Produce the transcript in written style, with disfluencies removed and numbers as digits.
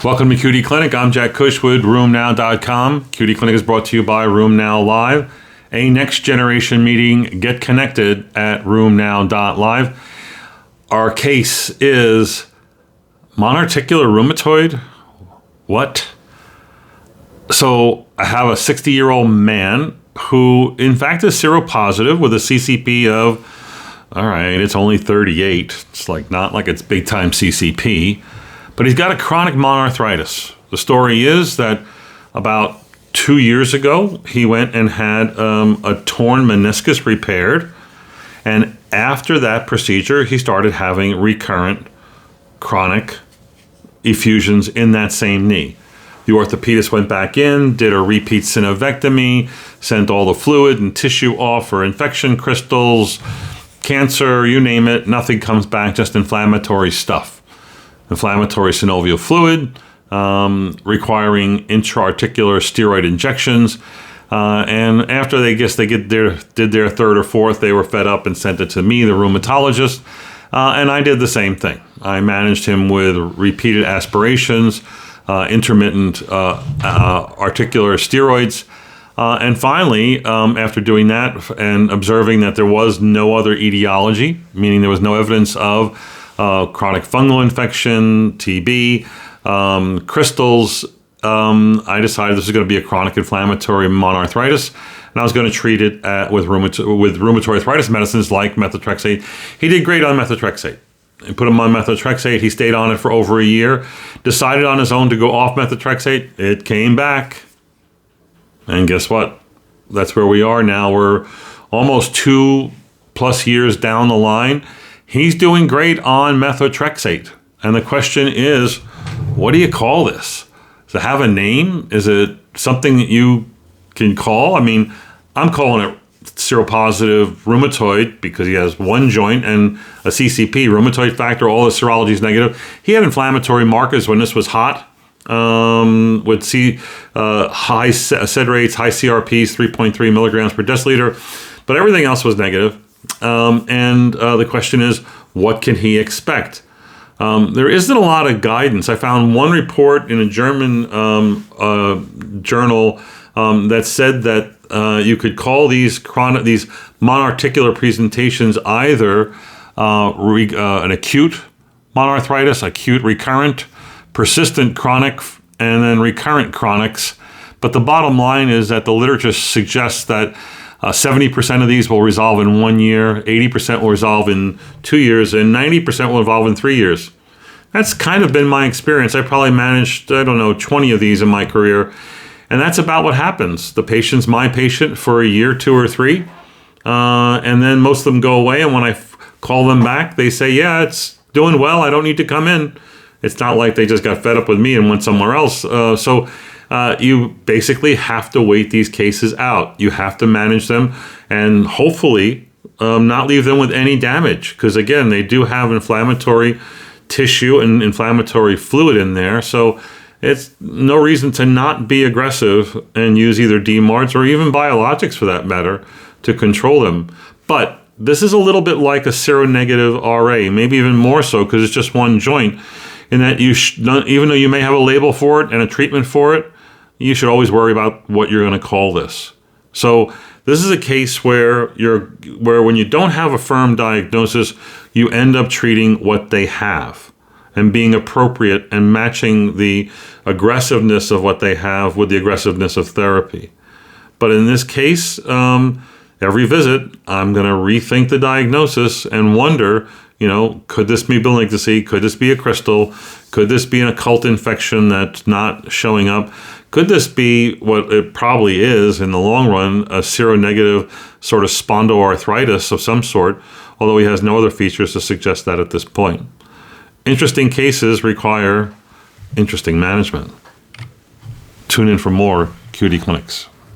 Welcome to QD Clinic. I'm Jack Cush with RoomNow.com. QD Clinic is brought to you by RoomNow Live, a next generation meeting. Get connected at RoomNow.live. Our case is monarticular rheumatoid. What? So I have a 60-year-old man who, in fact, is seropositive with a CCP of, all right, it's only 38. It's not like it's big time CCP. But he's got a chronic monarthritis. The story is that about 2 years ago, he went and had a torn meniscus repaired. And after that procedure, he started having recurrent chronic effusions in that same knee. The orthopedist went back in, did a repeat synovectomy, sent all the fluid and tissue off for infection crystals, cancer, you name it. Nothing comes back, just inflammatory stuff. Inflammatory synovial fluid, requiring intra-articular steroid injections. And after they did their third or fourth, they were fed up and sent it to me, the rheumatologist. And I did the same thing. I managed him with repeated aspirations, intermittent articular steroids. And finally, after doing that and observing that there was no other etiology, meaning there was no evidence of chronic fungal infection, TB, crystals, I decided this was going to be a chronic inflammatory monarthritis, and I was going to treat it with rheumatoid arthritis medicines like methotrexate. He did great on methotrexate. I put him on methotrexate. He stayed on it for over a year, decided on his own to go off methotrexate. It came back. And guess what? That's where we are now. We're almost 2+ years down the line. He's doing great on methotrexate. And the question is, what do you call this? Does it have a name? Is it something that you can call? I mean, I'm calling it seropositive rheumatoid because he has one joint and a CCP, rheumatoid factor, all the serology is negative. He had inflammatory markers when this was hot. With high SED rates, high CRPs, 3.3 milligrams per deciliter, but everything else was negative. The question is, what can he expect? There isn't a lot of guidance. I found one report in a German journal that said that you could call these monarticular presentations either an acute monarthritis, acute recurrent, persistent chronic, and then recurrent chronics. But the bottom line is that the literature suggests that 70% of these will resolve in 1 year, 80% will resolve in 2 years, and 90% will resolve in 3 years. That's kind of been my experience. I probably managed, 20 of these in my career. And that's about what happens. The patient's my patient for a year, 2 or 3. And then most of them go away. And when I call them back, they say, yeah, it's doing well. I don't need to come in. It's not like they just got fed up with me and went somewhere else. So you basically have to wait these cases out. You have to manage them and hopefully not leave them with any damage. Because again, they do have inflammatory tissue and inflammatory fluid in there. So it's no reason to not be aggressive and use either DMARDs or even biologics for that matter to control them. But this is a little bit like a seronegative RA, maybe even more so because it's just one joint. In that even though you may have a label for it and a treatment for it, you should always worry about what you're going to call this. So this is a case where when you don't have a firm diagnosis, you end up treating what they have and being appropriate and matching the aggressiveness of what they have with the aggressiveness of therapy. But in this case, every visit, I'm going to rethink the diagnosis and wonder, could this be malignancy? Could this be a crystal? Could this be an occult infection that's not showing up? Could this be what it probably is in the long run, a seronegative sort of spondyloarthritis of some sort, although he has no other features to suggest that at this point. Interesting cases require interesting management. Tune in for more QD Clinics.